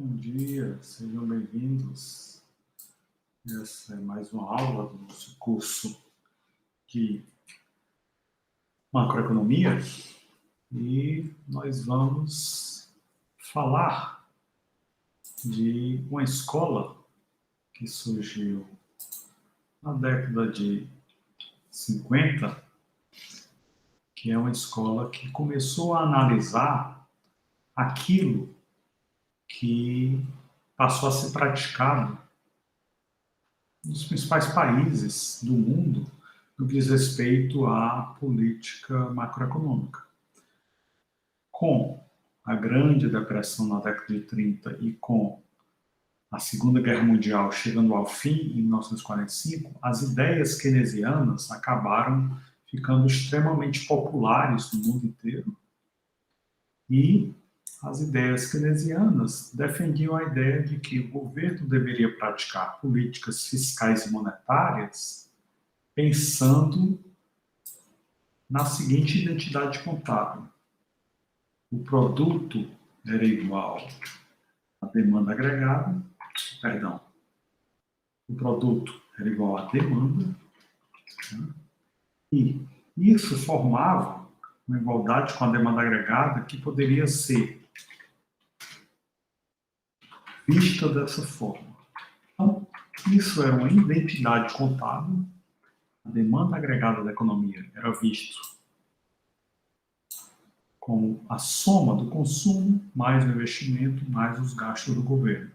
Bom dia, sejam bem-vindos. Essa é mais uma aula do nosso curso de macroeconomia e nós vamos falar de uma escola que surgiu na década de 50, que é uma escola que começou a analisar aquilo que passou a ser praticado nos principais países do mundo no que diz respeito à política macroeconômica. Com a Grande Depressão na década de 30 e com a Segunda Guerra Mundial chegando ao fim em 1945, as ideias keynesianas acabaram ficando extremamente populares no mundo inteiro e as ideias keynesianas defendiam a ideia de que o governo deveria praticar políticas fiscais e monetárias pensando na seguinte identidade contábil. O produto era igual à demanda agregada, o produto era igual à demanda, né? E isso formava uma igualdade com a demanda agregada que poderia ser vista dessa forma. Então, isso era uma identidade contábil. A demanda agregada da economia era visto como a soma do consumo mais o investimento mais os gastos do governo.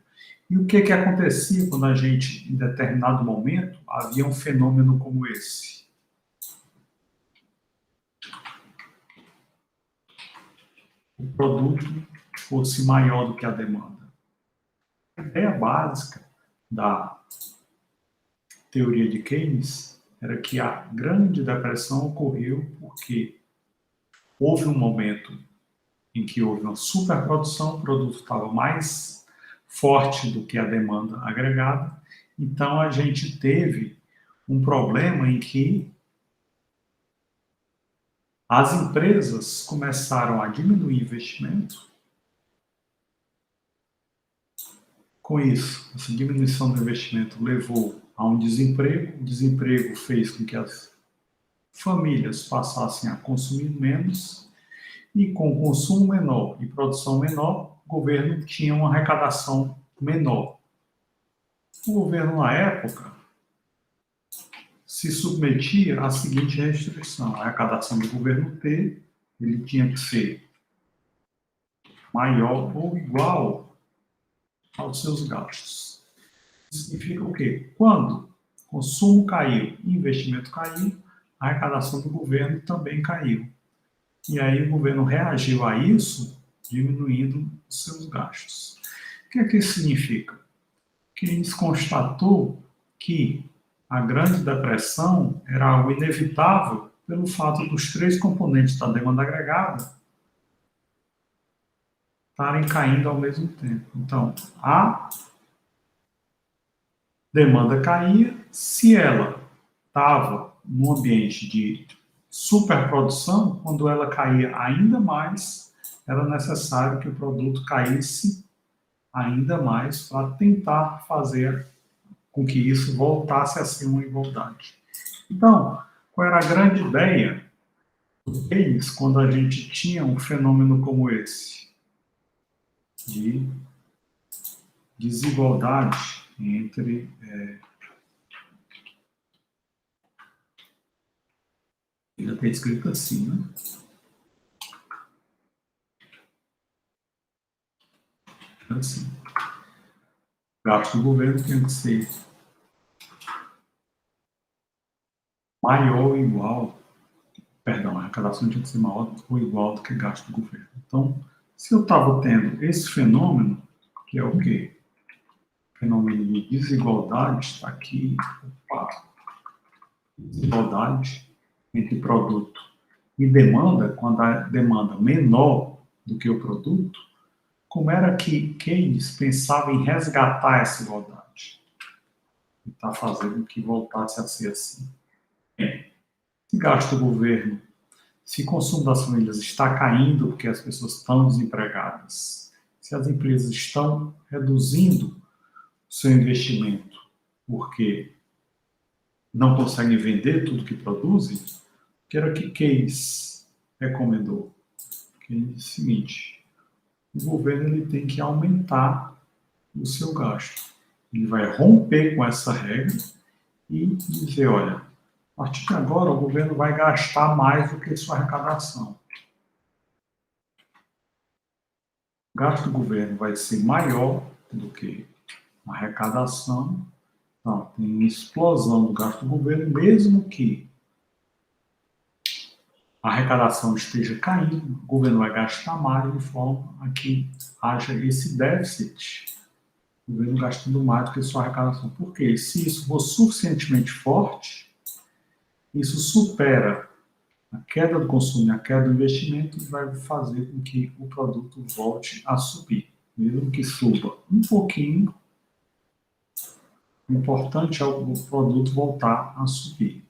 E o que acontecia quando a gente, em determinado momento, havia um fenômeno como esse? O produto fosse maior do que a demanda. A ideia básica da teoria de Keynes era que a Grande Depressão ocorreu porque houve um momento em que houve uma superprodução, o produto estava mais forte do que a demanda agregada, então a gente teve um problema em que as empresas começaram a diminuir investimento. Com isso, essa diminuição do investimento levou a um desemprego. O desemprego fez com que as famílias passassem a consumir menos e, com consumo menor e produção menor, o governo tinha uma arrecadação menor. O governo, na época, se submetia à seguinte restrição: a arrecadação do governo ele tinha que ser maior ou igual aos seus gastos. Isso significa o quê? Quando o consumo caiu e investimento caiu, a arrecadação do governo também caiu. E aí o governo reagiu a isso, diminuindo os seus gastos. O que isso significa? Keynes constatou que a Grande Depressão era algo inevitável pelo fato dos três componentes da demanda agregada estarem caindo ao mesmo tempo. Então, a demanda caía, se ela estava num ambiente de superprodução, quando ela caía ainda mais, era necessário que o produto caísse ainda mais para tentar fazer com que isso voltasse a ser uma igualdade. Então, qual era a grande ideia do Keynes quando a gente tinha um fenômeno como esse? De desigualdade entre ainda está escrito assim, né? Assim. O gasto do governo tem que ser maior ou igual, a arrecadação tinha que ser maior ou igual do que o gasto do governo. Então, se eu estava tendo esse fenômeno, que é o quê? Fenômeno de desigualdade, está aqui, desigualdade entre produto e demanda, quando a demanda menor do que o produto, como era que Keynes pensava em resgatar essa igualdade? E está fazendo que voltasse a ser assim. Se gasto do governo, se o consumo das famílias está caindo porque as pessoas estão desempregadas, Se as empresas estão reduzindo o seu investimento porque não conseguem vender tudo que produzem, que era o que Keynes recomendou. Keynes disse o seguinte: o governo ele tem que aumentar o seu gasto. Ele vai romper com essa regra e dizer, olha, a partir de agora o governo vai gastar mais do que sua arrecadação. O gasto do governo vai ser maior do que a arrecadação. Então, tem explosão do gasto do governo, mesmo que a arrecadação esteja caindo, o governo vai gastar mais de forma a que haja esse déficit. O governo gastando mais do que sua arrecadação. Por quê? Se isso for suficientemente forte, isso supera a queda do consumo e a queda do investimento e vai fazer com que o produto volte a subir. Mesmo que suba um pouquinho, o importante é o produto voltar a subir.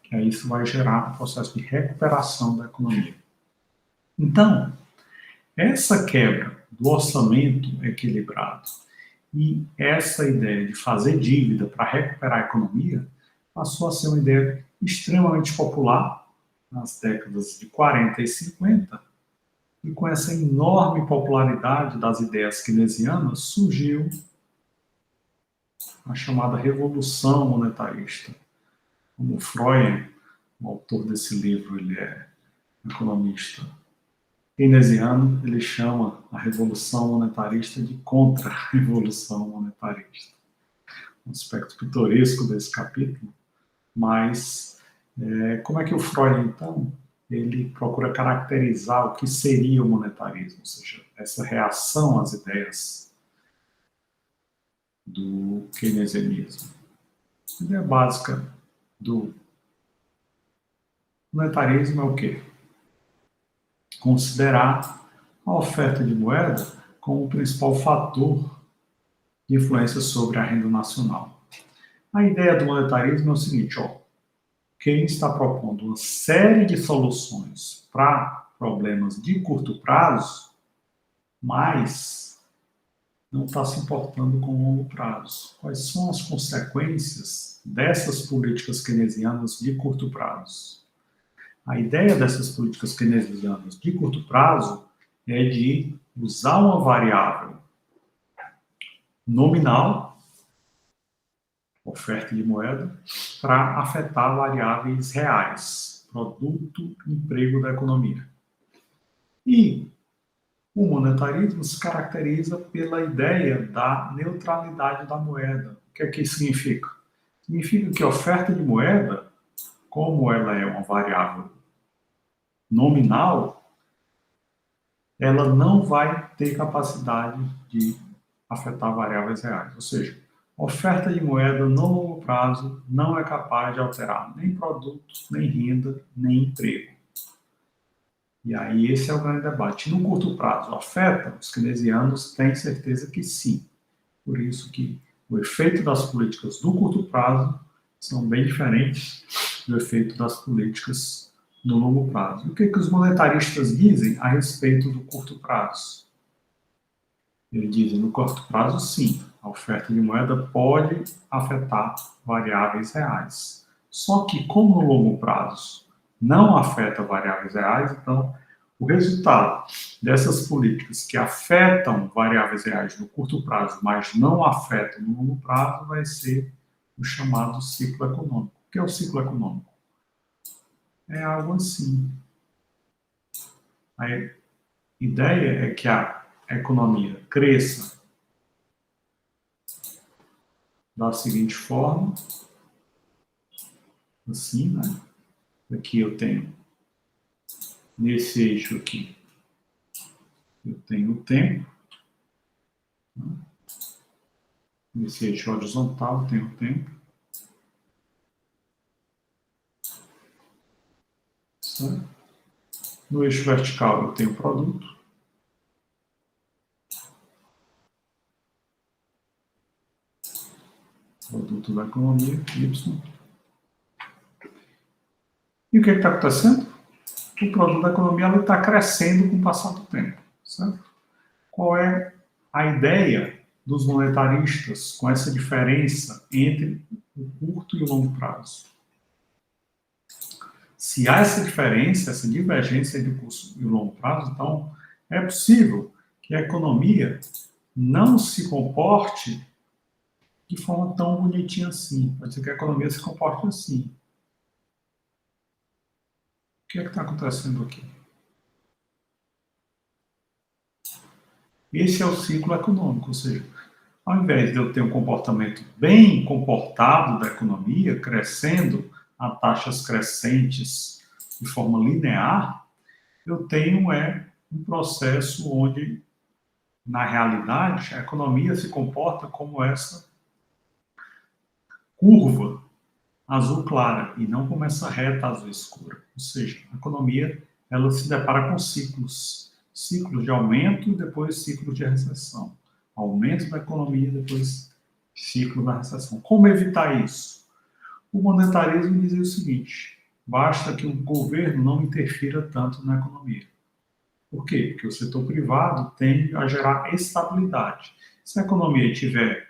Que aí isso vai gerar um processo de recuperação da economia. Então, essa quebra do orçamento equilibrado e essa ideia de fazer dívida para recuperar a economia passou a ser uma ideia extremamente popular nas décadas de 40 e 50, e com essa enorme popularidade das ideias keynesianas surgiu a chamada Revolução Monetarista. Como Freud, o autor desse livro, ele é economista keynesiano, ele chama a Revolução Monetarista de Contra-Revolução Monetarista. Um aspecto pitoresco desse capítulo, mas como é que o Freud, então, ele procura caracterizar o que seria o monetarismo, ou seja, essa reação às ideias do keynesianismo. A ideia básica do monetarismo é o quê? Considerar a oferta de moeda como o principal fator de influência sobre a renda nacional. A ideia do monetarismo é o seguinte, Keynes está propondo uma série de soluções para problemas de curto prazo, mas não está se importando com o longo prazo. Quais são as consequências dessas políticas keynesianas de curto prazo? A ideia dessas políticas keynesianas de curto prazo é de usar uma variável nominal, oferta de moeda, para afetar variáveis reais, produto, emprego da economia. E o monetarismo se caracteriza pela ideia da neutralidade da moeda. O que é que isso significa? Significa que a oferta de moeda, como ela é uma variável nominal, ela não vai ter capacidade de afetar variáveis reais. Ou seja, a oferta de moeda no longo prazo não é capaz de alterar nem produtos, nem renda, nem emprego. E aí esse é o grande debate. No curto prazo, afeta? Os keynesianos têm certeza que sim. Por isso que o efeito das políticas do curto prazo são bem diferentes do efeito das políticas no longo prazo. E o que os monetaristas dizem a respeito do curto prazo? Eles dizem, no curto prazo, sim, a oferta de moeda pode afetar variáveis reais. Só que, como no longo prazo não afeta variáveis reais, então o resultado dessas políticas que afetam variáveis reais no curto prazo, mas não afetam no longo prazo, vai ser o chamado ciclo econômico. O que é o ciclo econômico? É algo assim. A ideia é que a economia cresça da seguinte forma, assim, né? Aqui eu tenho, nesse eixo aqui, eu tenho o tempo, né? Nesse eixo horizontal eu tenho o tempo, certo? No eixo vertical eu tenho o produto, produto da economia, Y. E o que está acontecendo? O produto da economia está crescendo com o passar do tempo, certo? Qual é a ideia dos monetaristas com essa diferença entre o curto e o longo prazo. Se há essa diferença, essa divergência entre o curto e o longo prazo, então é possível que a economia não se comporte de forma tão bonitinha assim. Pode ser que a economia se comporte assim. O que é que está acontecendo aqui? Esse é o ciclo econômico, ou seja, ao invés de eu ter um comportamento bem comportado da economia, crescendo a taxas crescentes de forma linear, eu tenho um processo onde, na realidade, a economia se comporta como essa curva azul clara e não como essa reta azul escura. Ou seja, a economia ela se depara com ciclos, ciclos de aumento e depois ciclos de recessão. Aumento da economia e depois ciclo da recessão. Como evitar isso? O monetarismo dizia o seguinte: basta que o governo não interfira tanto na economia. Por quê? Porque o setor privado tende a gerar estabilidade. Se a economia tiver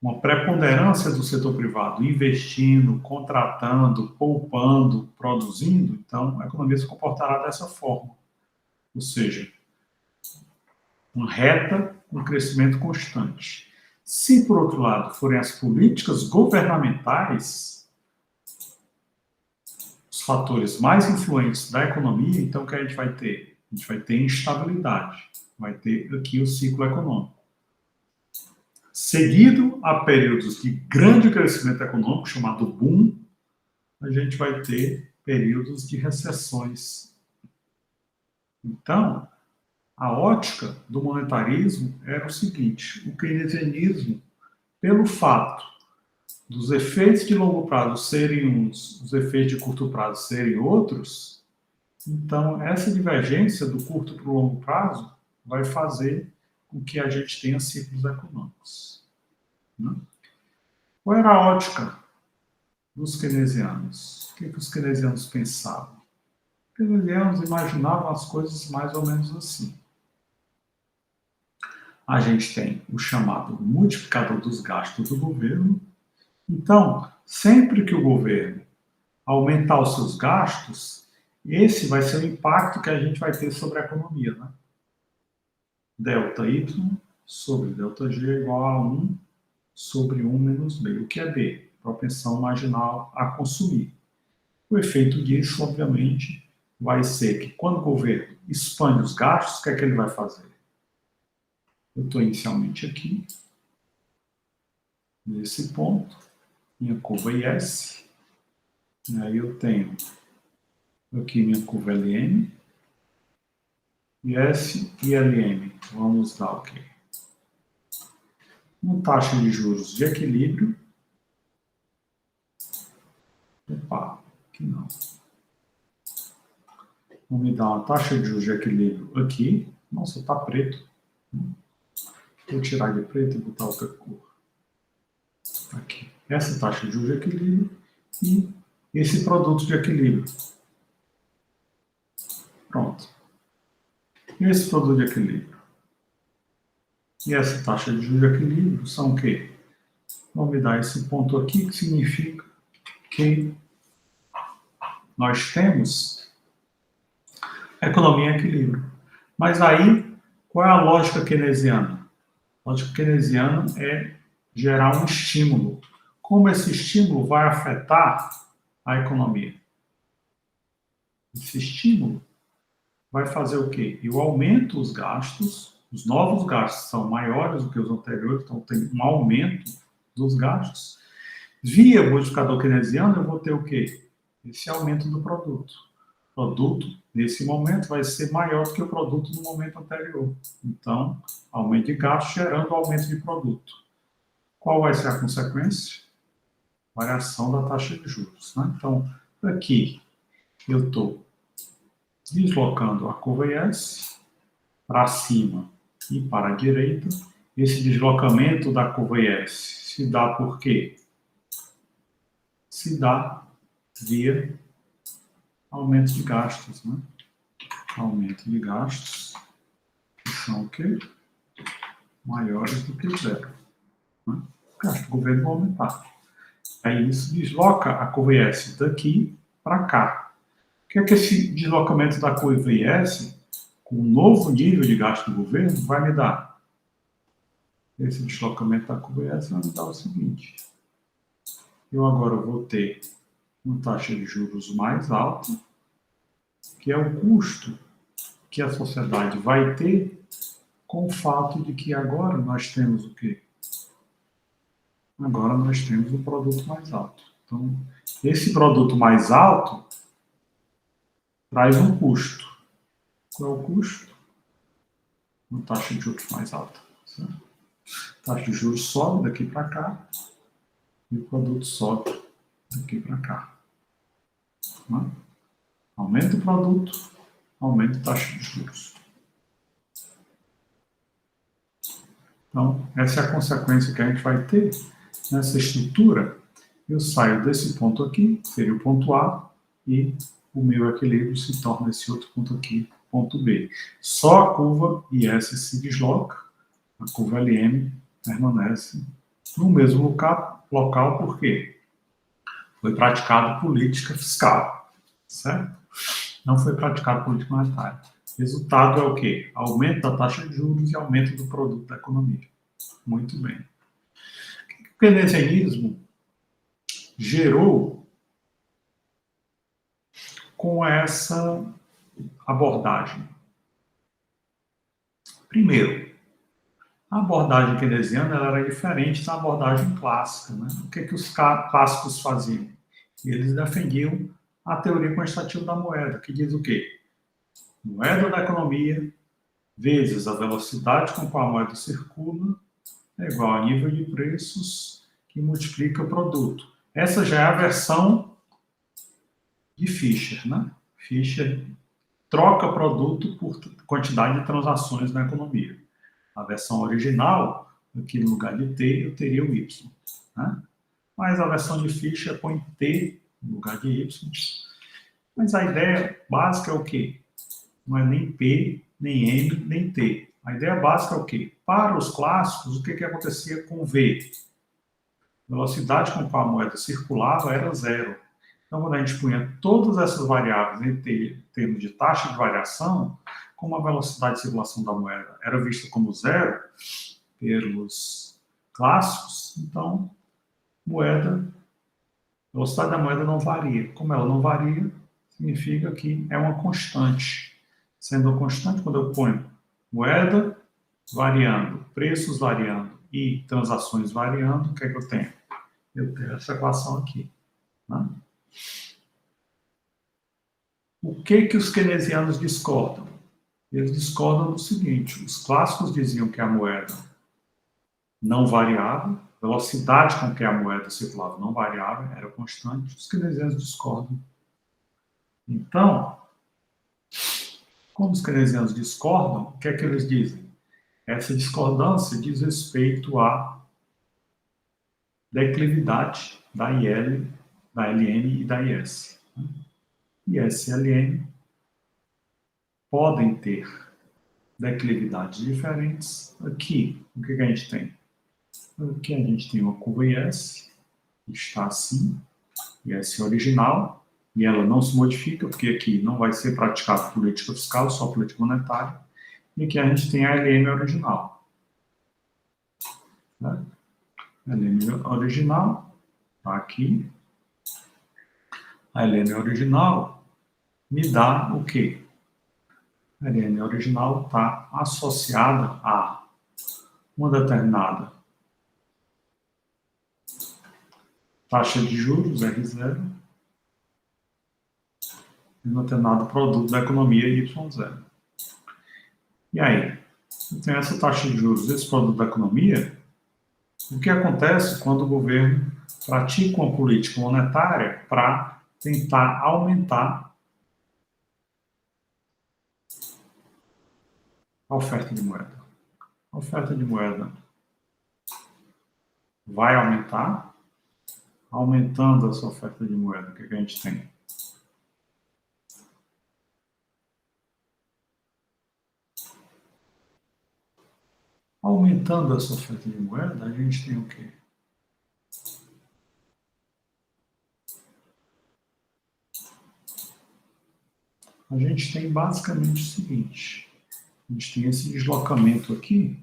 uma preponderância do setor privado investindo, contratando, poupando, produzindo, então a economia se comportará dessa forma. Ou seja, uma reta com crescimento constante. Se, por outro lado, forem as políticas governamentais os fatores mais influentes da economia, então o que a gente vai ter? A gente vai ter instabilidade, vai ter aqui o ciclo econômico. Seguido a períodos de grande crescimento econômico, chamado boom, a gente vai ter períodos de recessões. Então, a ótica do monetarismo era o seguinte: o keynesianismo, pelo fato dos efeitos de longo prazo serem uns, os efeitos de curto prazo serem outros, então essa divergência do curto para o longo prazo vai fazer com que a gente tenha ciclos econômicos. Né? Qual era a ótica dos keynesianos? O que os keynesianos pensavam? Os keynesianos imaginavam as coisas mais ou menos assim. A gente tem o chamado multiplicador dos gastos do governo. Então, sempre que o governo aumentar os seus gastos, esse vai ser o impacto que a gente vai ter sobre a economia. Né? Delta Y sobre delta G é igual a 1 sobre 1 menos B. O que é B? Propensão marginal a consumir. O efeito disso, obviamente, vai ser que quando o governo expande os gastos, o que é que ele vai fazer? Eu estou inicialmente aqui, nesse ponto, minha curva IS, e aí eu tenho aqui minha curva LM, IS e LM. Vamos dar o quê? Uma taxa de juros de equilíbrio. Opa, aqui não. Vamos me dar uma taxa de juros de equilíbrio aqui. Nossa, está preto. Vou tirar de preto e botar outra cor. Aqui. Essa taxa de juros de equilíbrio e esse produto de equilíbrio. Pronto. E esse produto de equilíbrio? E essa taxa de juros de equilíbrio são o quê? Vamos me dar esse ponto aqui, que significa que nós temos economia em equilíbrio. Mas aí, qual é a lógica keynesiana? A lógica keynesiana é gerar um estímulo. Como esse estímulo vai afetar a economia? Esse estímulo vai fazer o quê? Eu aumento os gastos, os novos gastos são maiores do que os anteriores, então tem um aumento dos gastos. Via modificador keynesiano, eu vou ter o quê? Esse aumento do produto. O produto, nesse momento, vai ser maior do que o produto no momento anterior. Então, aumento de gasto gerando aumento de produto. Qual vai ser a consequência? Variação da taxa de juros. Né? Então, aqui, eu estou deslocando a curva IS para cima e para a direita. Esse deslocamento da curva IS se dá por quê? Se dá via aumento de gastos. Né? Aumento de gastos, que são o quê? maiores do que zero. Né? O gasto do governo vai aumentar. Aí isso desloca a curva IS daqui para cá. O que é que esse deslocamento da curva IS, com o novo nível de gasto do governo, vai me dar? Esse deslocamento da curva IS vai me dar o seguinte. Eu agora vou ter uma taxa de juros mais alta, que é o custo que a sociedade vai ter com o fato de que agora nós temos o quê? Agora nós temos o produto mais alto. Então, esse produto mais alto traz um custo. Qual é o custo? Uma taxa de juros mais alta. Certo? A taxa de juros sobe daqui para cá e o produto sobe daqui para cá. Né? Aumenta o produto, aumenta a taxa de juros. Então, essa é a consequência que a gente vai ter nessa estrutura. Eu saio desse ponto aqui, seria o ponto A, e o meu equilíbrio se torna esse outro ponto aqui, ponto B. Só a curva IS se desloca, a curva LM permanece no mesmo local porque foi praticada política fiscal, certo? Não foi praticada política monetária. Resultado é o quê? Aumento da taxa de juros e aumento do produto da economia. Muito bem. O keynesianismo gerou com essa abordagem? Primeiro, a abordagem keynesiana ela era diferente da abordagem clássica. Né? O que os clássicos faziam? Eles defendiam a teoria quantitativa da moeda, que diz o quê? Moeda da economia vezes a velocidade com qual a moeda circula é igual ao nível de preços que multiplica o produto. Essa já é a versão de Fischer, né? Fischer troca produto por quantidade de transações na economia. A versão original, aqui no lugar de T, eu teria o Y. Né? Mas a versão de Fischer põe T no lugar de Y. Mas a ideia básica é o quê? Não é nem P, nem M, nem T. A ideia básica é o quê? Para os clássicos, o que acontecia com V? A velocidade com qual a moeda circulava era zero. Então, quando a gente punha todas essas variáveis em termos de taxa de variação, como a velocidade de circulação da moeda era vista como zero pelos clássicos, então, a velocidade da moeda não varia. Como ela não varia, significa que é uma constante. Sendo uma constante, quando eu ponho moeda variando, preços variando e transações variando, o que é que eu tenho? Eu tenho essa equação aqui. Né? O que os keynesianos discordam? Eles discordam do seguinte: os clássicos diziam que a moeda não variava, a velocidade com que a moeda circulava não variava, era constante. Os keynesianos discordam. Então, como os keynesianos discordam, o que é que eles dizem? Essa discordância diz respeito à declividade da IL, da LN e da IS. IS e LN podem ter declividades diferentes. Aqui, o que a gente tem? Aqui a gente tem uma curva IS, que está assim, IS original, e ela não se modifica, porque aqui não vai ser praticada política fiscal, só política monetária. E aqui a gente tem a LM original. Né? A LM original está aqui. A LM original me dá o quê? A LM original está associada a uma determinada taxa de juros, R0, e um determinado produto da economia, Y0. E aí, eu tenho essa taxa de juros, esse produto da economia, o que acontece quando o governo pratica uma política monetária para tentar aumentar a oferta de moeda? A oferta de moeda vai aumentar. Aumentando essa oferta de moeda, o que a gente tem? aumentando essa oferta de moeda, a gente tem o quê? A gente tem basicamente o seguinte. A gente tem esse deslocamento aqui.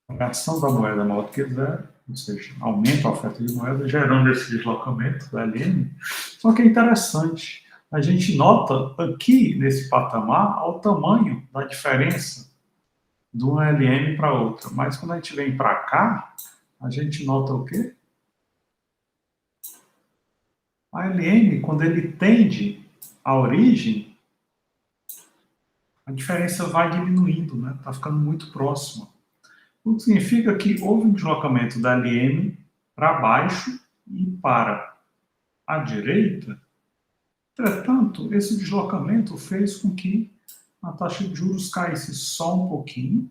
A variação da moeda maior do que zero, ou seja, aumenta a oferta de moeda, gerando esse deslocamento da LM. Só que é interessante, a gente nota aqui nesse patamar o tamanho da diferença de uma LM para outra. Mas quando a gente vem para cá, a gente nota o quê? A LM, quando ele tende à origem, a diferença vai diminuindo, né? Está ficando muito próxima. O que significa que houve um deslocamento da LM para baixo e para a direita. Entretanto, esse deslocamento fez com que a taxa de juros caísse só um pouquinho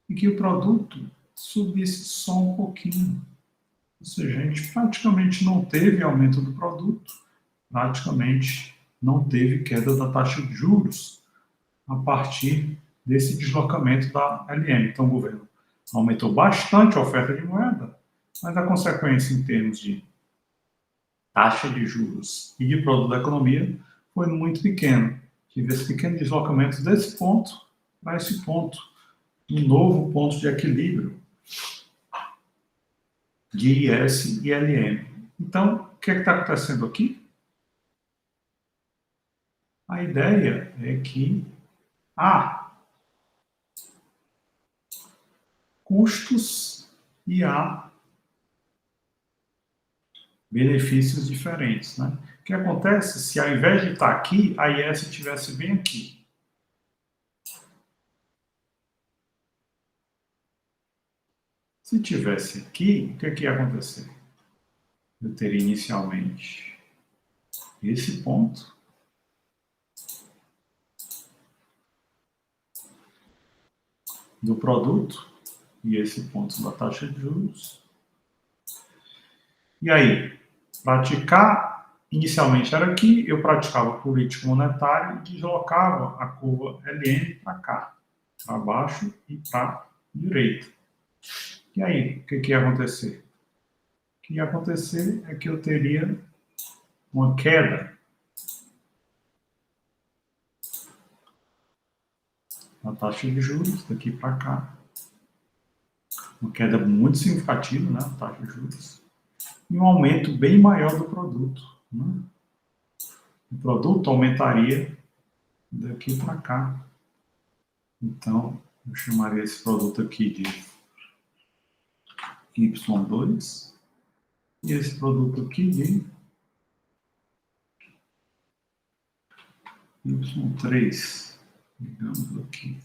e que o produto subisse só um pouquinho. Ou seja, a gente praticamente não teve aumento do produto, praticamente não teve queda da taxa de juros a partir desse deslocamento da LM. Então, o governo aumentou bastante a oferta de moeda, mas a consequência em termos de taxa de juros e de produto da economia foi muito pequeno. Tive esse pequeno deslocamento desse ponto para esse ponto, um novo ponto de equilíbrio de IS e LM. Então, o que é que está acontecendo aqui? A ideia é que há custos e há benefícios diferentes, né? O que acontece se ao invés de estar aqui, a IS estivesse bem aqui? Se tivesse aqui, o que ia acontecer? Eu teria inicialmente esse ponto, do produto e esse ponto da taxa de juros. E aí, praticar, inicialmente era aqui, eu praticava política monetária e deslocava a curva LM para cá, para baixo e para direita. E aí, o que ia acontecer? O que ia acontecer é que eu teria uma queda na taxa de juros, daqui para cá. Uma queda muito significativa, né, na taxa de juros. E um aumento bem maior do produto. Né? O produto aumentaria daqui para cá. Então, eu chamaria esse produto aqui de Y2 e esse produto aqui de Y3, digamos aqui.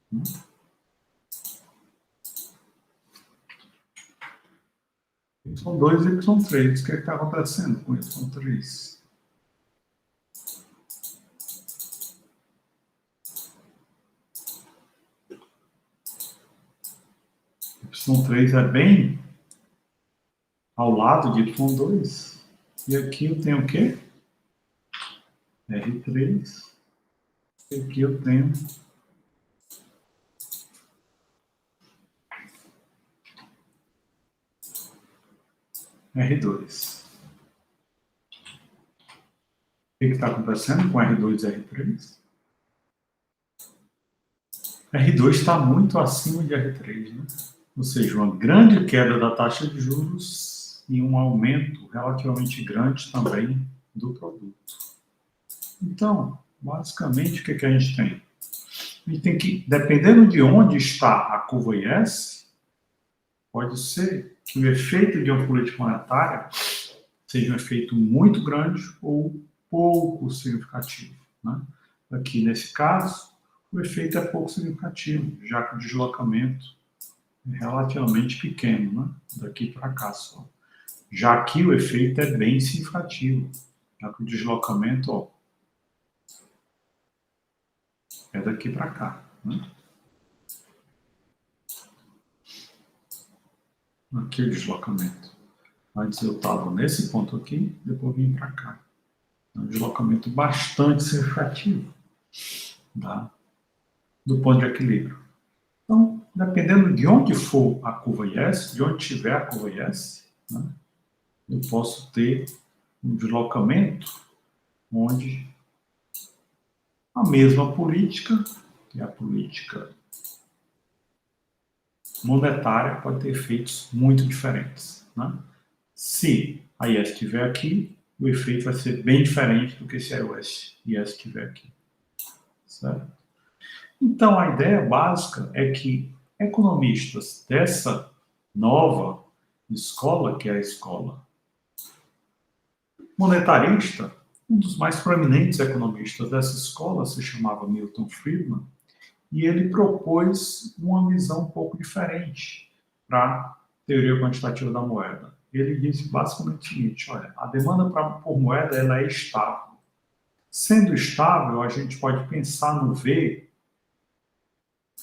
Né? Y2 e Y3. O que está acontecendo com Y3? Y3 é bem ao lado de Y2. E aqui eu tenho o quê? R3. E aqui eu tenho R2. O que está acontecendo com R2 e R3? R2 está muito acima de R3, né? Ou seja, uma grande queda da taxa de juros e um aumento relativamente grande também do produto. Então, basicamente, o que a gente tem? A gente tem que, dependendo de onde está a curva IS, pode ser que o efeito de uma política monetária seja um efeito muito grande ou pouco significativo. Né? Aqui, nesse caso, o efeito é pouco significativo, já que o deslocamento é relativamente pequeno, né? Daqui para cá só. Já que o efeito é bem significativo, já que o deslocamento ó, é daqui para cá. Né? Aqui o deslocamento. Antes eu estava nesse ponto aqui, depois vim para cá. É um deslocamento bastante significativo, tá? Do ponto de equilíbrio. Então, dependendo de onde for a curva IS, de onde tiver a curva IS, né, eu posso ter um deslocamento onde a mesma política, que é a política monetária, pode ter efeitos muito diferentes, né? Se a IS estiver aqui, o efeito vai ser bem diferente do que se a IS estiver aqui, certo? Então, a ideia básica é que economistas dessa nova escola, que é a escola monetarista, um dos mais proeminentes economistas dessa escola se chamava Milton Friedman, e ele propôs uma visão um pouco diferente para a teoria quantitativa da moeda. Ele disse basicamente o seguinte: olha, a demanda por moeda ela é estável. Sendo estável, a gente pode pensar no V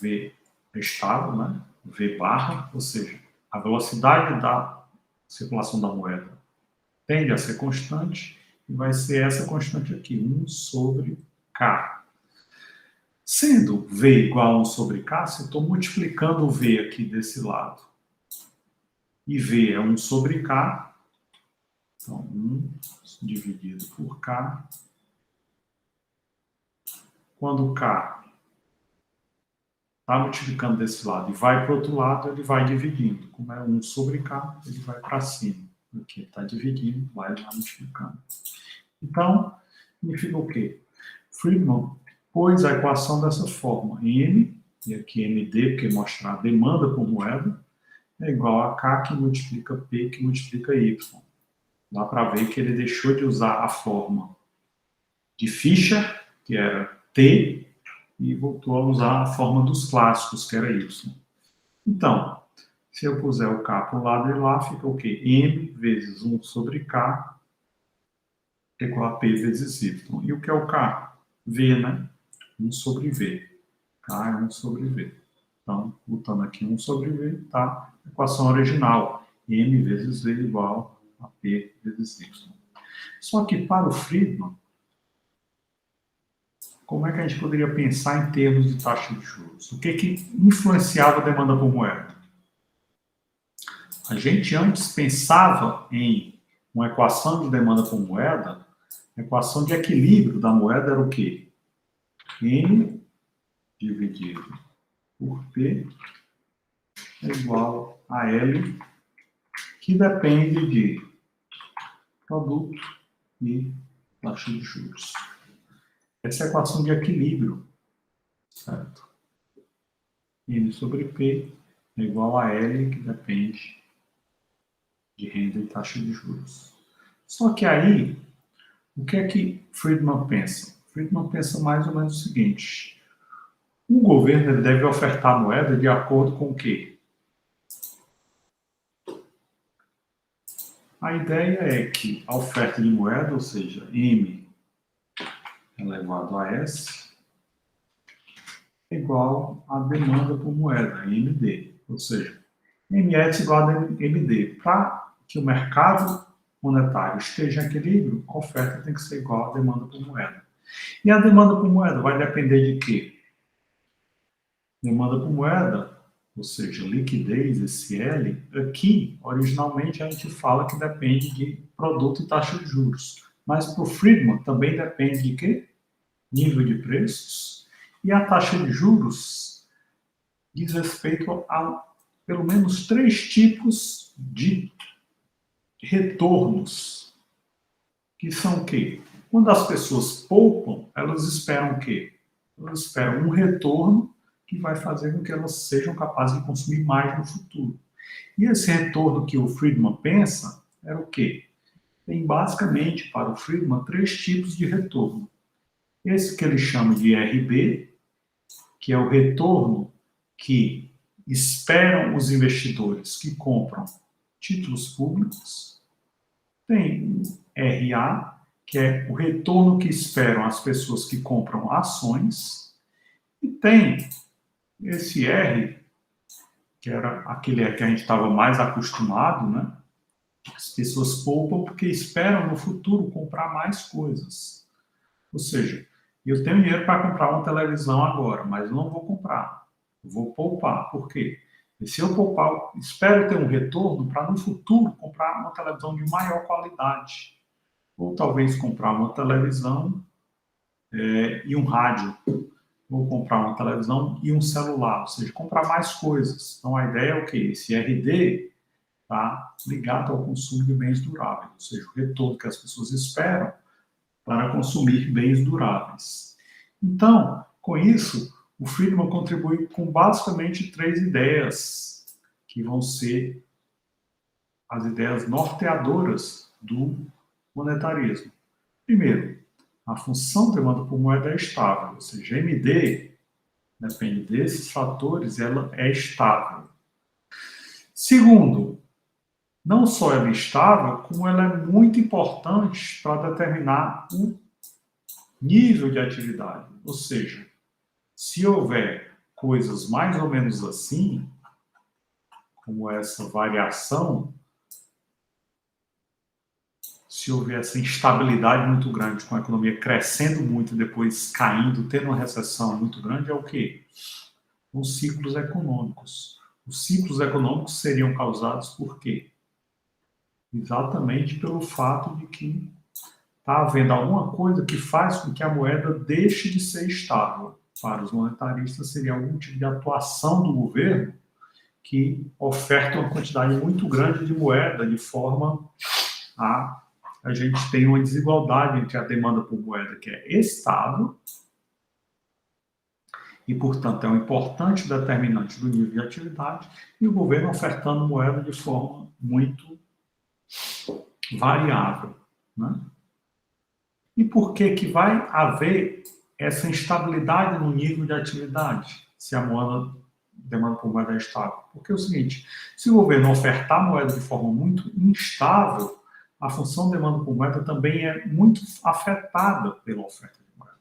é estável, né? V barra, ou seja, a velocidade da circulação da moeda tende a ser constante e vai ser essa constante aqui, 1 sobre K. Sendo V igual a 1 sobre K, se eu estou multiplicando o V aqui desse lado, e V é 1 sobre K, então 1 dividido por K, quando K está multiplicando desse lado e vai para o outro lado, ele vai dividindo. Como é 1 sobre K, ele vai para cima. Aqui está dividindo, vai multiplicando. Então, significa o quê? Friedman pôs a equação dessa forma. M, e aqui MD, porque mostra a demanda por moeda, é igual a K que multiplica P que multiplica Y. Dá para ver que ele deixou de usar a forma de Fischer, que era T, e voltou a usar a forma dos clássicos, que era Y. Então, se eu puser o K para o lado de lá, fica o quê? M vezes 1 sobre K igual a P vezes Y. E o que é o K? V, né? 1 sobre V. K é 1 sobre V. Então, botando aqui 1 sobre V, tá? Equação original. M vezes V igual a P vezes Y. Só que para o Friedman, como é que a gente poderia pensar em termos de taxa de juros? O que influenciava a demanda por moeda? A gente antes pensava em uma equação de demanda por moeda, a equação de equilíbrio da moeda era o quê? M dividido por P é igual a L, que depende de produto e taxa de juros. Essa é a equação de equilíbrio, certo? M sobre P é igual a L, que depende de renda e taxa de juros. Só que aí, o que é que Friedman pensa? Friedman pensa mais ou menos o seguinte: o governo deve ofertar moeda de acordo com o quê? A ideia é que a oferta de moeda, ou seja, M elevado a S, é igual à demanda por moeda, MD. Ou seja, MS igual a MD. Para que o mercado monetário esteja em equilíbrio, a oferta tem que ser igual à demanda por moeda. E a demanda por moeda vai depender de quê? Demanda por moeda, ou seja, liquidez, esse L, aqui, originalmente, a gente fala que depende de produto e taxa de juros. Mas para o Friedman também depende de quê? Nível de preços. E a taxa de juros diz respeito a pelo menos 3 tipos de retornos, que são o quê? Quando as pessoas poupam, elas esperam o quê? Elas esperam um retorno que vai fazer com que elas sejam capazes de consumir mais no futuro. E esse retorno que o Friedman pensa era o quê? Tem basicamente, para o Friedman, 3 tipos de retorno. Esse que ele chama de RB, que é o retorno que esperam os investidores que compram títulos públicos. Tem o RA, que é o retorno que esperam as pessoas que compram ações. E tem esse R, que era aquele que a gente estava mais acostumado, né? As pessoas poupam porque esperam no futuro comprar mais coisas. Ou seja, eu tenho dinheiro para comprar uma televisão agora, mas eu não vou comprar. Eu vou poupar. Por quê? E se eu poupar, espero ter um retorno para no futuro comprar uma televisão de maior qualidade. Ou talvez comprar uma televisão e um rádio. Ou comprar uma televisão e um celular. Ou seja, comprar mais coisas. Então a ideia é o quê? Esse RD está ligado ao consumo de bens duráveis. Ou seja, o retorno que as pessoas esperam para consumir bens duráveis. Então, com isso, o Friedman contribui com basicamente 3 ideias, que vão ser as ideias norteadoras do monetarismo. Primeiro, a função demanda por moeda é estável, ou seja, MD depende desses fatores, ela é estável. Segundo, não só ela é estável, como ela é muito importante para determinar o nível de atividade. Ou seja, se houver coisas mais ou menos assim, como essa variação, se houver essa instabilidade muito grande, com a economia crescendo muito e depois caindo, tendo uma recessão muito grande, é o quê? Os ciclos econômicos. Os ciclos econômicos seriam causados por quê? Exatamente pelo fato de que está havendo alguma coisa que faz com que a moeda deixe de ser estável. Para os monetaristas, seria algum tipo de atuação do governo que oferta uma quantidade muito grande de moeda, de forma a gente ter uma desigualdade entre a demanda por moeda, que é estável, e, portanto, é um importante determinante do nível de atividade, e o governo ofertando moeda de forma muito variável. Né? E por que que vai haver essa instabilidade no nível de atividade, se a demanda por moeda é estável? Porque é o seguinte, se o governo ofertar moeda de forma muito instável, a função demanda por moeda também é muito afetada pela oferta de moeda.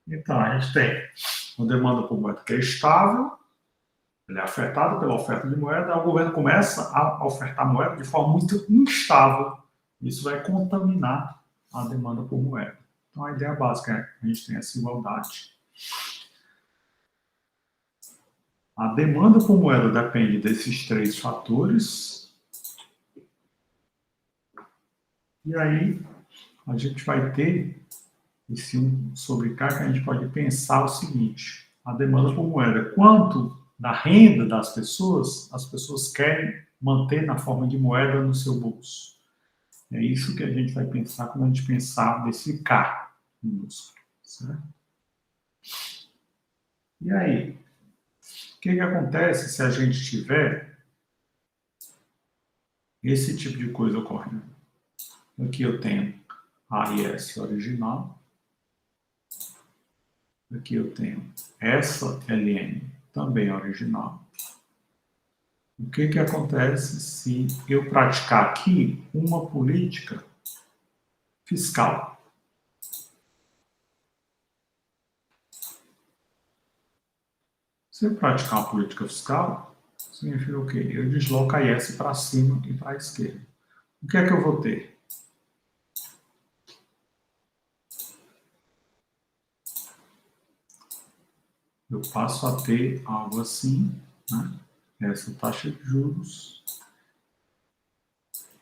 Então, a gente tem uma demanda por moeda que é estável, ela é afetada pela oferta de moeda, aí o governo começa a ofertar moeda de forma muito instável. Isso vai contaminar a demanda por moeda. Então, a ideia básica é que a gente tem essa igualdade. A demanda por moeda depende desses 3 fatores. E aí, a gente vai ter esse sobre cá que a gente pode pensar o seguinte: a demanda por moeda, quanto da renda das pessoas, as pessoas querem manter na forma de moeda no seu bolso. É isso que a gente vai pensar quando a gente pensar desse K minúsculo, certo? E aí, o que acontece se a gente tiver esse tipo de coisa ocorrendo? Aqui eu tenho AIS original, aqui eu tenho essa LN também original. O que acontece se eu praticar aqui uma política fiscal? Se eu praticar uma política fiscal, significa o quê? Eu desloco a IS para cima e para a esquerda. O que é que eu vou ter? Eu passo a ter algo assim, né? Essa taxa de juros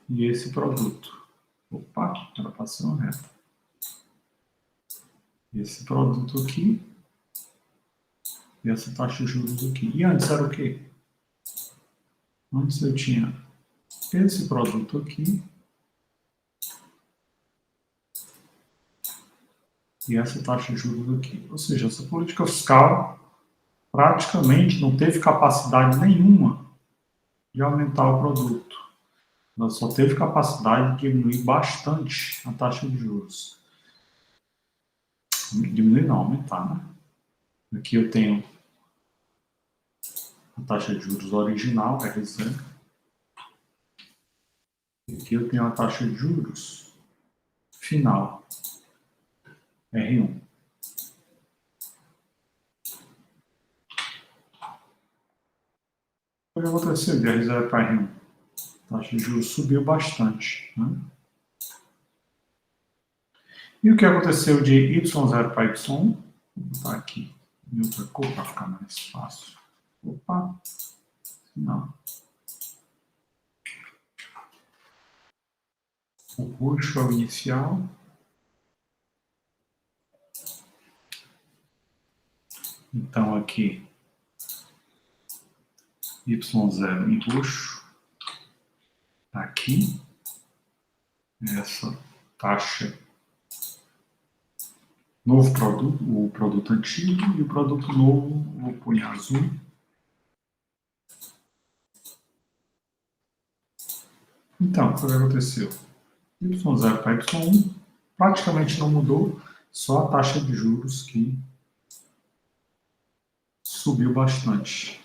e esse produto. Opa, era para ser uma reta. Esse produto aqui e essa taxa de juros aqui. E antes era o quê? Antes eu tinha esse produto aqui e essa taxa de juros aqui. Ou seja, essa política fiscal praticamente não teve capacidade nenhuma de aumentar o produto. Ela só teve capacidade de diminuir bastante a taxa de juros. Diminuir não, aumentar, né? Aqui eu tenho a taxa de juros original, R0. Aqui eu tenho a taxa de juros final, R1. O que aconteceu de R0 para R1? A taxa de juros subiu bastante, né? E o que aconteceu de Y0 para Y1? Vou botar aqui em outra cor para ficar mais fácil. Opa, não. O roxo é o inicial. Então, aqui, Y0 em roxo. Aqui, essa taxa, novo produto, o produto antigo, e o produto novo, vou pôr em azul. Então, o que aconteceu? Y0 para Y1 praticamente não mudou, só a taxa de juros que subiu bastante.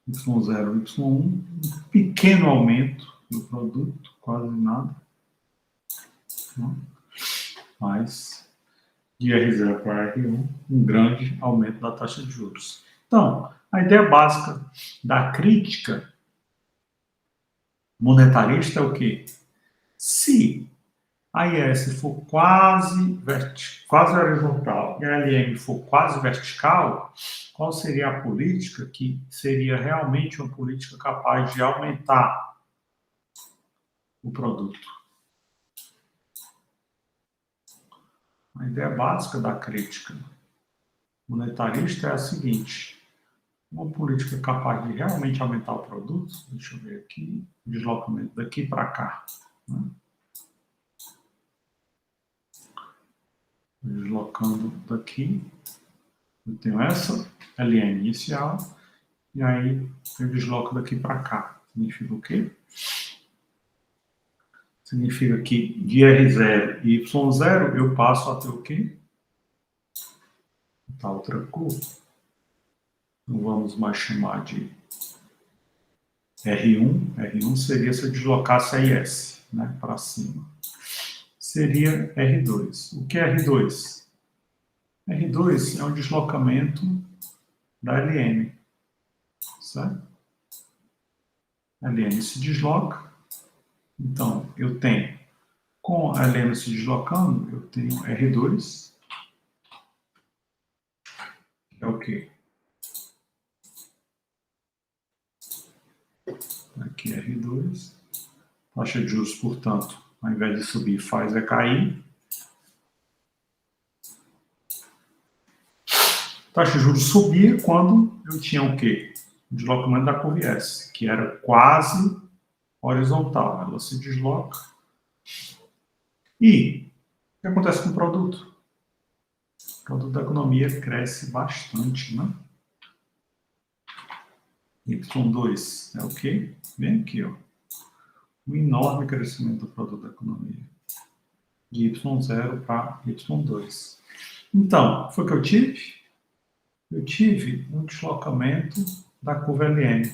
Y0, Y1, um pequeno aumento do produto, quase nada. Mas de R0 para R1, um grande aumento da taxa de juros. Então, a ideia básica da crítica monetarista é o quê? Se a IS for quase horizontal e a LM for quase vertical, qual seria a política que seria realmente uma política capaz de aumentar o produto? A ideia básica da crítica monetarista é a seguinte: uma política capaz de realmente aumentar o produto, deixa eu ver aqui, deslocamento daqui para cá, né? Deslocando daqui, eu tenho essa LM inicial, e aí eu desloco daqui para cá. Significa o quê? Significa que de R0 e Y0 eu passo a ter o quê? Tá outra cor. Não vamos mais chamar de R1. R1 seria se eu deslocasse a IS, né, para cima. Seria R2. O que é R2? R2 é um deslocamento da LM, certo? A LM se desloca, então eu tenho, com a LM se deslocando, eu tenho R2, que é o quê? Aqui é R2, taxa de juros, portanto, ao invés de subir, faz é cair. Taxa de juros subia quando eu tinha o quê? O deslocamento da curva S, que era quase horizontal. Ela se desloca. E o que acontece com o produto? O produto da economia cresce bastante, né? Y2 é o quê? Vem aqui, ó. Um enorme crescimento do produto da economia. De Y0 para Y2. Então, foi o que eu tive? Eu tive um deslocamento da curva LM.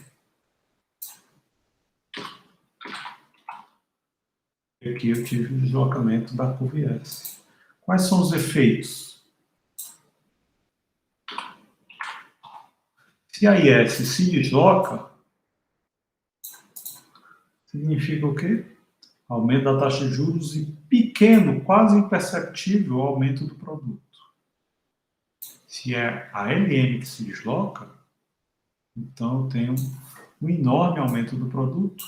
E aqui eu tive o deslocamento da curva S. Quais são os efeitos? Se a IS se desloca, significa o quê? Aumento da taxa de juros e pequeno, quase imperceptível aumento do produto. Se é a LM que se desloca, então eu tenho um enorme aumento do produto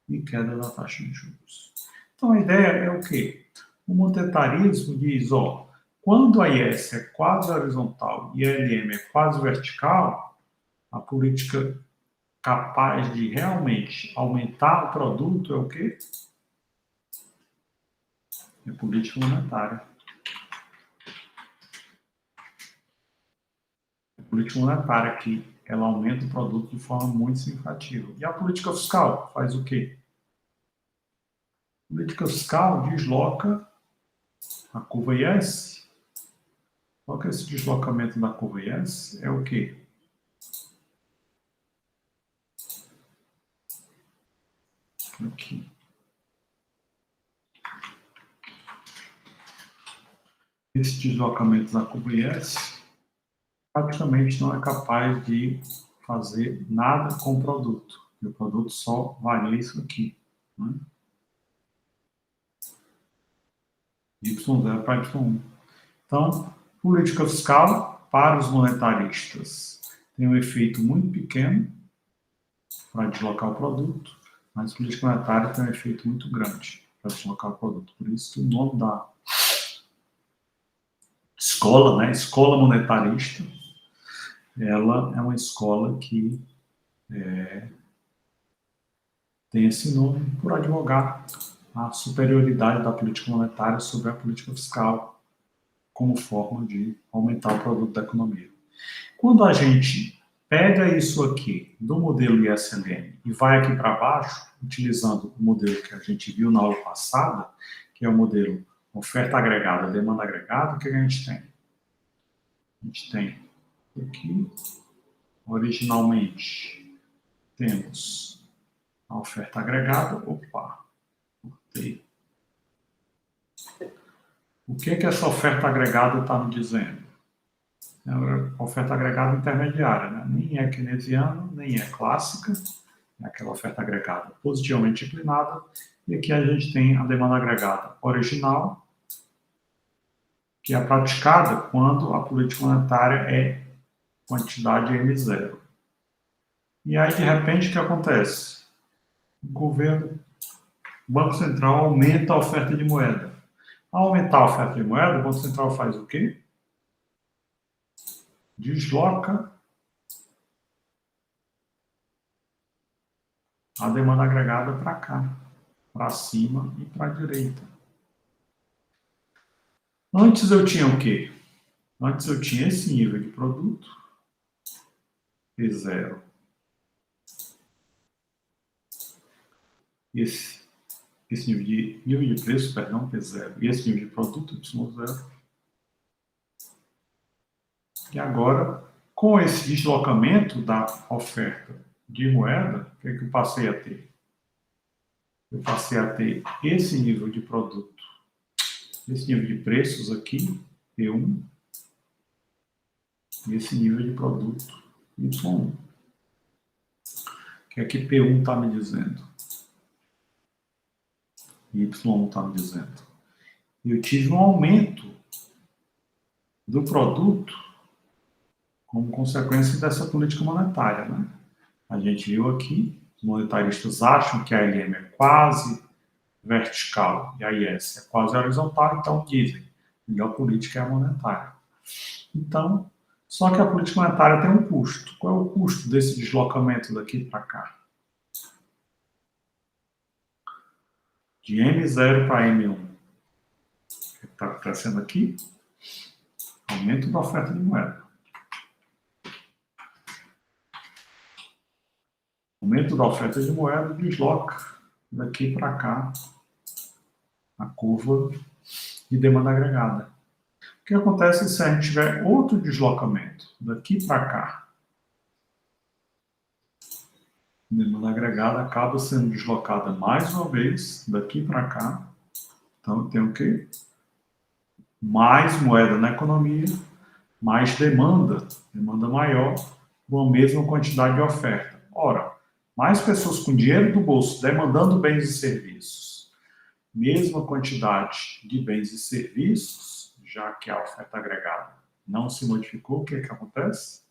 e queda da taxa de juros. Então a ideia é o quê? O monetarismo diz, ó, quando a IS é quase horizontal e a LM é quase vertical, a política capaz de realmente aumentar o produto é o quê? É política monetária. É política monetária que ela aumenta o produto de forma muito significativa. E a política fiscal faz o quê? A política fiscal desloca a curva IS. Qual que é esse deslocamento da curva IS? É o quê? Aqui. Esse deslocamento da curva IS praticamente não é capaz de fazer nada com o produto. E o produto só varia isso aqui. Né? Y0 para Y1. Então, política fiscal para os monetaristas tem um efeito muito pequeno para deslocar o produto, mas política monetária tem um efeito muito grande para deslocar o produto. Por isso que o nome da escola, né, escola monetarista, ela é uma escola que tem esse nome por advogar a superioridade da política monetária sobre a política fiscal como forma de aumentar o produto da economia. Quando a gente pega isso aqui do modelo ISLM e vai aqui para baixo, utilizando o modelo que a gente viu na aula passada, que é o modelo oferta agregada, demanda agregada, o que a gente tem? A gente tem aqui, originalmente, temos a oferta agregada. Opa, cortei. O que essa oferta agregada está me dizendo? É uma oferta agregada intermediária, né? Nem é keynesiana, nem é clássica, é aquela oferta agregada positivamente inclinada. E aqui a gente tem a demanda agregada original, que é praticada quando a política monetária é quantidade M0. E aí, de repente, o que acontece? O governo, o Banco Central aumenta a oferta de moeda. Ao aumentar a oferta de moeda, o Banco Central faz o quê? Desloca a demanda agregada para cá, para cima e para a direita. Antes eu tinha o quê? Antes eu tinha esse nível de produto, P0. Esse nível de preço, perdão, P0. E esse nível de produto, Y0. E agora, com esse deslocamento da oferta de moeda, o que é que eu passei a ter? Eu passei a ter esse nível de produto, esse nível de preços aqui, P1, e esse nível de produto, Y1. O que é que P1 está me dizendo? Y1 está me dizendo. Eu tive um aumento do produto como consequência dessa política monetária, né? A gente viu aqui, os monetaristas acham que a LM é quase vertical e a IS é quase horizontal, então dizem, a melhor política é a monetária. Então, só que a política monetária tem um custo. Qual é o custo desse deslocamento daqui para cá? De M0 para M1. O que está acontecendo aqui? Aumento da oferta de moeda. Aumento da oferta de moeda desloca daqui para cá a curva de demanda agregada. O que acontece se a gente tiver outro deslocamento daqui para cá? A demanda agregada acaba sendo deslocada mais uma vez daqui para cá. Então, tem o quê? Mais moeda na economia, mais demanda maior, com a mesma quantidade de oferta. Ora, mais pessoas com dinheiro do bolso demandando bens e serviços, mesma quantidade de bens e serviços, já que a oferta agregada não se modificou, o que acontece?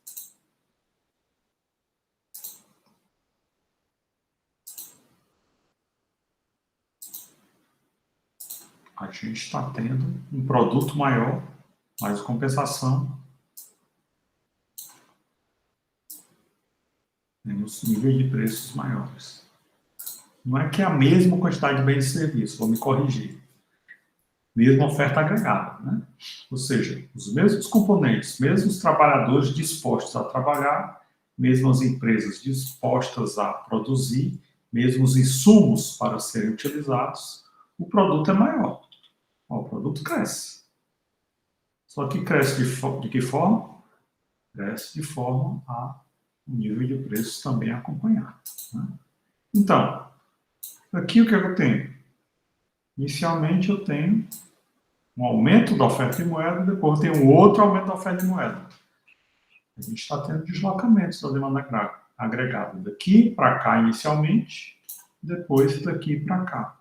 A gente está tendo um produto maior, mais compensação, temos níveis de preços maiores. Não é que é a mesma quantidade de bens e serviços, vou me corrigir. Mesma oferta agregada, né? Ou seja, os mesmos componentes, mesmos trabalhadores dispostos a trabalhar, mesmas empresas dispostas a produzir, mesmos insumos para serem utilizados, o produto é maior. O produto cresce. Só que cresce de que forma? Cresce de forma a o nível de preços também acompanhar. Né? Então, aqui o que eu tenho? Inicialmente eu tenho um aumento da oferta de moeda, depois eu tenho outro aumento da oferta de moeda. A gente está tendo deslocamentos da demanda agregada. Daqui para cá inicialmente, depois daqui para cá.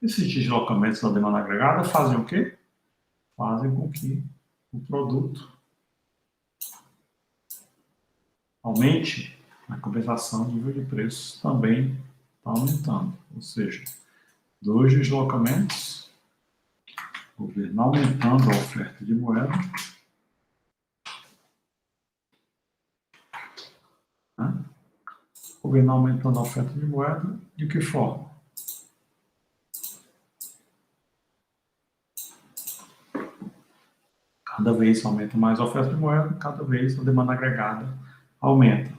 Esses deslocamentos da demanda agregada fazem o quê? Fazem com que o produto aumente, a compensação do nível de preços também está aumentando. Ou seja, dois deslocamentos, o governo aumentando a oferta de moeda, né? O governo aumentando a oferta de moeda, de que forma? Cada vez aumenta mais a oferta de moeda, cada vez a demanda agregada aumenta.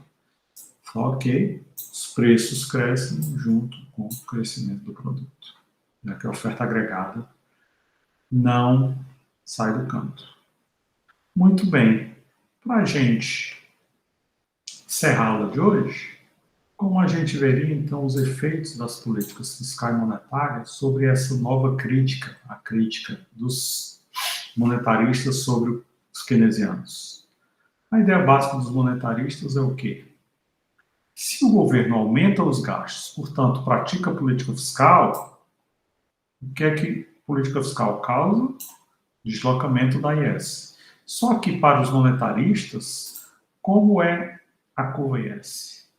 Só que os preços crescem junto com o crescimento do produto, já que a oferta agregada não sai do canto. Muito bem. Para a gente encerrar a aula de hoje, como a gente veria, então, os efeitos das políticas fiscais e monetárias sobre essa nova crítica, a crítica dos monetaristas sobre os keynesianos? A ideia básica dos monetaristas é o quê? Se o governo aumenta os gastos, portanto, pratica política fiscal, o que é que política fiscal causa? Deslocamento da IS. Só que para os monetaristas, como é a curva IS?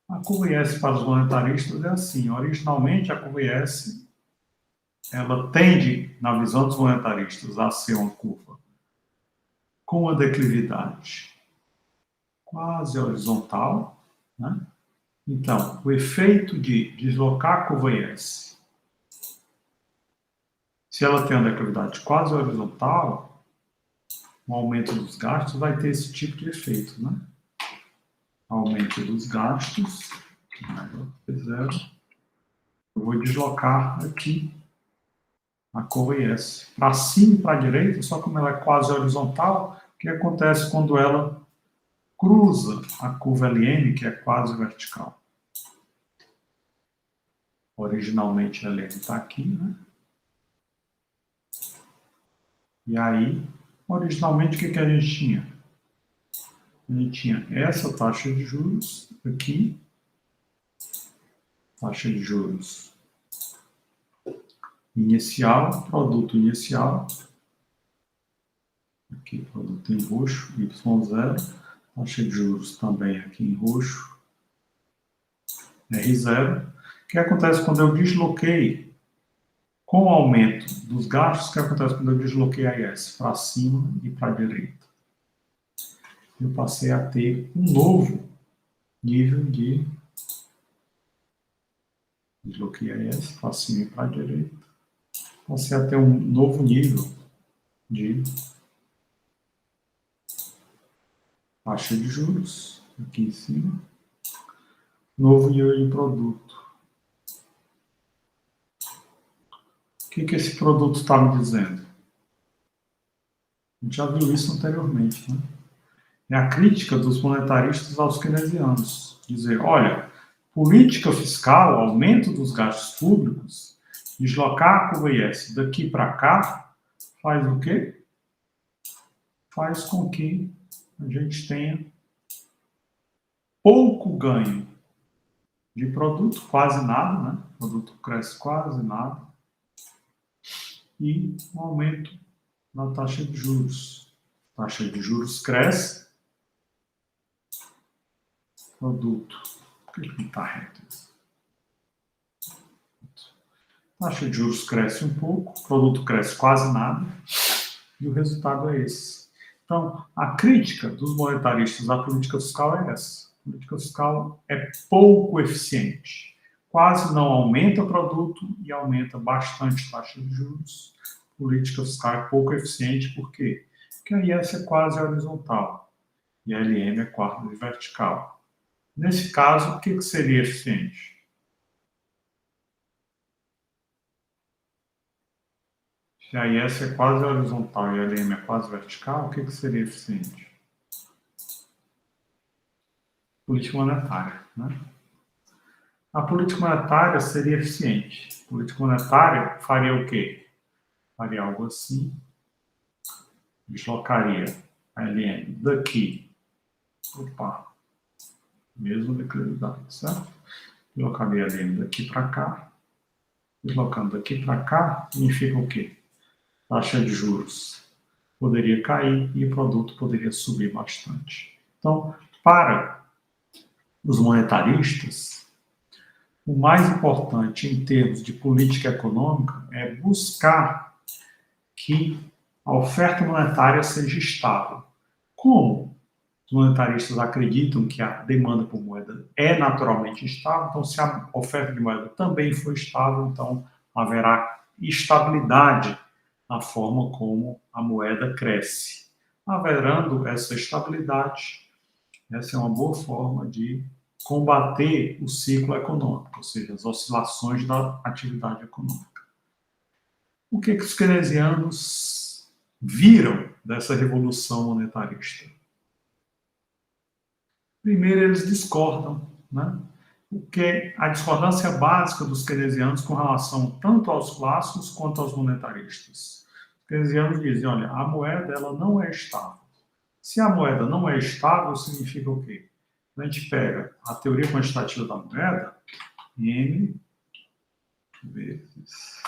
A curva IS para os monetaristas é assim. Originalmente, a curva IS ela tende, na visão dos monetaristas, a ser uma curva com a declividade quase horizontal, né? Então, o efeito de deslocar a curva IS, se ela tem uma declividade quase horizontal, o aumento dos gastos vai ter esse tipo de efeito, né? Aumento dos gastos, zero. Eu vou deslocar aqui a curva IS para cima e para a direita, só como ela é quase horizontal, o que acontece quando ela cruza a curva LM, que é quase vertical? Originalmente a LM está aqui, né? E aí, originalmente, o que a gente tinha? A gente tinha essa taxa de juros aqui, taxa de juros inicial, produto inicial, aqui produto em roxo, Y0, taxa de juros também aqui em roxo, R0. O que acontece quando eu desloquei, com o aumento dos gastos, o que acontece quando eu desloquei a IS para cima e para a direita? Eu passei a ter um novo nível de desloquei a IS para cima e para a direita. Passei a ter um novo nível de taxa de juros, aqui em cima, novo nível de produto. O que esse produto está me dizendo? A gente já viu isso anteriormente, né? É a crítica dos monetaristas aos keynesianos. Dizer, olha, política fiscal, aumento dos gastos públicos, deslocar a curva IS daqui para cá, faz o quê? Faz com que a gente tenha pouco ganho de produto, quase nada, né? O produto cresce quase nada, e um aumento na taxa de juros. A taxa de juros cresce, produto. Por que não está reto isso? Taxa de juros cresce um pouco, produto cresce quase nada, e o resultado é esse. Então, a crítica dos monetaristas à política fiscal é essa. A política fiscal é pouco eficiente. Quase não aumenta o produto e aumenta bastante a taxa de juros. A política fiscal é pouco eficiente, por quê? Porque a IS é quase horizontal e a LM é quase vertical. Nesse caso, o que seria eficiente? Se a IS é quase horizontal e a LM é quase vertical, o que seria eficiente? Política monetária, né? A política monetária seria eficiente. A política monetária faria o quê? Faria algo assim. Deslocaria a LM daqui. Opa, mesmo declividade, certo? Deslocaria ele daqui para cá. Deslocando daqui para cá, significa o quê? Taxa de juros poderia cair e o produto poderia subir bastante. Então, para os monetaristas, o mais importante em termos de política econômica é buscar que a oferta monetária seja estável. Como os monetaristas acreditam que a demanda por moeda é naturalmente estável, então se a oferta de moeda também for estável, então haverá estabilidade na forma como a moeda cresce. Haverando essa estabilidade, essa é uma boa forma de combater o ciclo econômico, ou seja, as oscilações da atividade econômica. O que os keynesianos viram dessa revolução monetarista? Primeiro, eles discordam, né? Porque a discordância básica dos keynesianos com relação tanto aos clássicos quanto aos monetaristas. Os keynesianos dizem, olha, a moeda ela não é estável. Se a moeda não é estável, significa o quê? A gente pega a teoria quantitativa da moeda, M vezes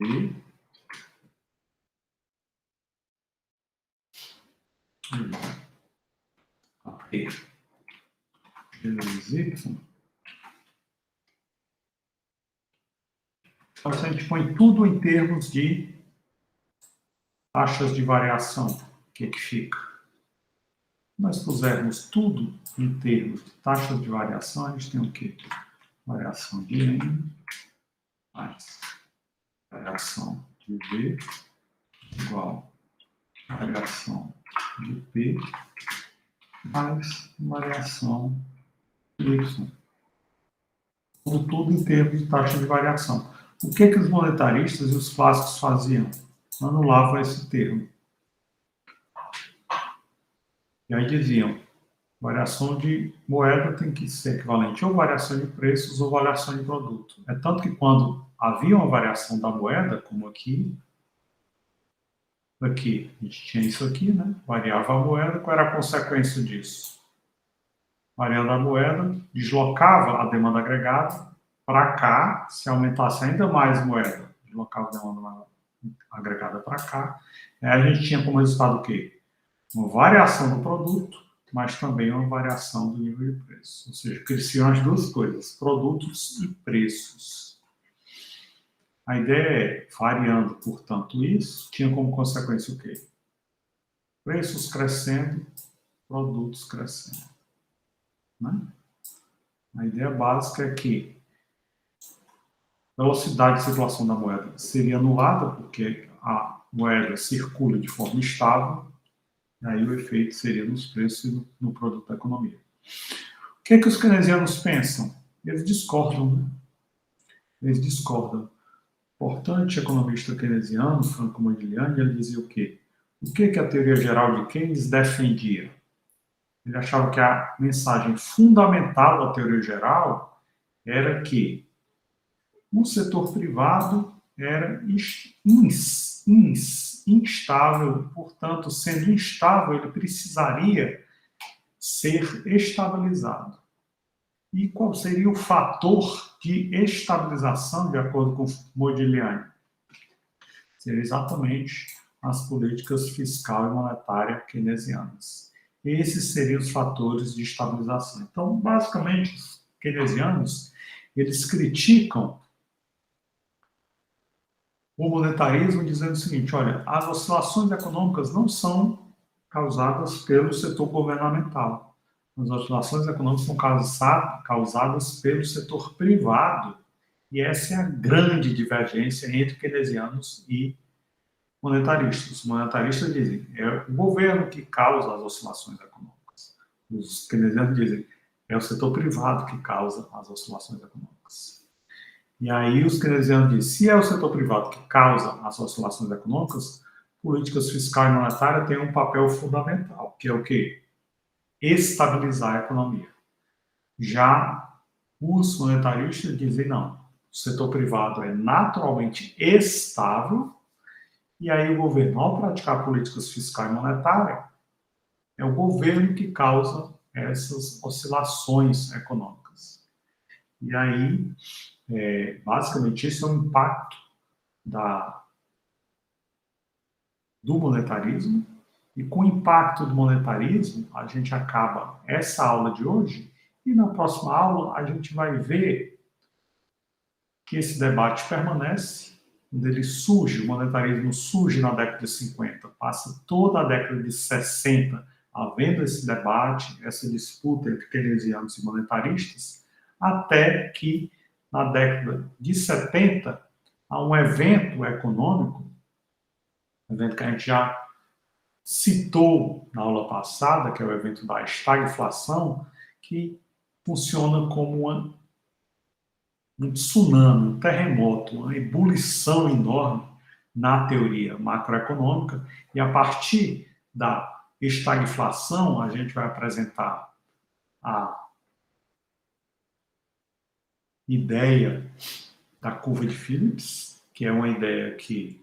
E vezes Y. Então, se a gente põe tudo em termos de taxas de variação, o que fica? Se nós pusermos tudo em termos de taxas de variação, a gente tem o quê? Variação de N mais variação de V igual a variação de P mais variação de Y. Tudo em termos de taxa de variação. O que os monetaristas e os clássicos faziam? Anulavam esse termo. E aí diziam, variação de moeda tem que ser equivalente ou variação de preços ou variação de produto. É tanto que quando havia uma variação da moeda, como aqui a gente tinha isso aqui, né? Variava a moeda, qual era a consequência disso? Variando a moeda, deslocava a demanda agregada para cá, se aumentasse ainda mais moeda, deslocava a demanda agregada para cá, aí a gente tinha como resultado o quê? Uma variação do produto, mas também uma variação do nível de preço. Ou seja, cresciam as duas coisas, produtos e preços. A ideia é, variando, portanto, isso, tinha como consequência o quê? Preços crescendo, produtos crescendo. Né? A ideia básica é que a velocidade de circulação da moeda seria anulada, porque a moeda circula de forma estável, e aí o efeito seria nos preços e no produto da economia. O que os keynesianos pensam? Eles discordam, né? Eles discordam. O importante economista keynesiano, Franco Modigliani, ele dizia o quê? O que a teoria geral de Keynes defendia? Ele achava que a mensagem fundamental da teoria geral era que o setor privado era instável, portanto, sendo instável, ele precisaria ser estabilizado. E qual seria o fator de estabilização, de acordo com Modigliani? Seria exatamente as políticas fiscal e monetária keynesianas. Esses seriam os fatores de estabilização. Então, basicamente, os keynesianos, eles criticam o monetarismo dizendo o seguinte, olha, as oscilações econômicas não são causadas pelo setor governamental. As oscilações econômicas são causadas pelo setor privado. E essa é a grande divergência entre keynesianos e monetaristas. Os monetaristas dizem é o governo que causa as oscilações econômicas. Os keynesianos dizem é o setor privado que causa as oscilações econômicas. E aí os keynesianos dizem, se é o setor privado que causa as oscilações econômicas, políticas fiscal e monetária têm um papel fundamental, que é o quê? Estabilizar a economia. Já os monetaristas dizem, não, o setor privado é naturalmente estável, e aí o governo, ao praticar políticas fiscal e monetária, é o governo que causa essas oscilações econômicas. E aí, basicamente, esse é o impacto do monetarismo, e com o impacto do monetarismo, a gente acaba essa aula de hoje, e na próxima aula a gente vai ver que esse debate permanece, quando ele surge, o monetarismo surge na década de 50, passa toda a década de 60 havendo esse debate, essa disputa entre keynesianos e monetaristas, até que na década de 70 há um evento econômico, um evento que a gente já citou na aula passada, que é o evento da estagflação, que funciona como um tsunami, um terremoto, uma ebulição enorme na teoria macroeconômica, e a partir da estagflação, a gente vai apresentar a ideia da curva de Phillips, que é uma ideia que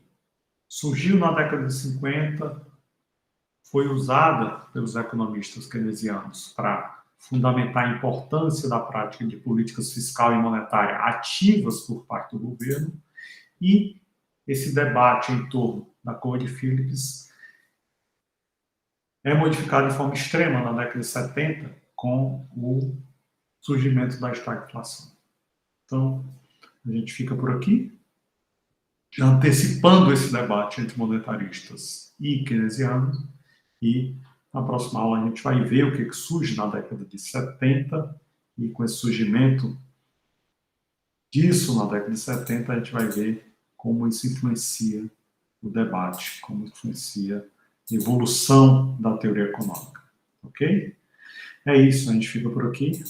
surgiu na década de 50, foi usada pelos economistas keynesianos para fundamentar a importância da prática de políticas fiscal e monetária ativas por parte do governo, e esse debate em torno da curva de Phillips é modificado de forma extrema na década de 70 com o surgimento da estagflação. Então, a gente fica por aqui, antecipando esse debate entre monetaristas e keynesianos, e na próxima aula a gente vai ver o que surge na década de 70, e com esse surgimento disso na década de 70, a gente vai ver como isso influencia o debate, como influencia a evolução da teoria econômica. Ok? É isso, a gente fica por aqui.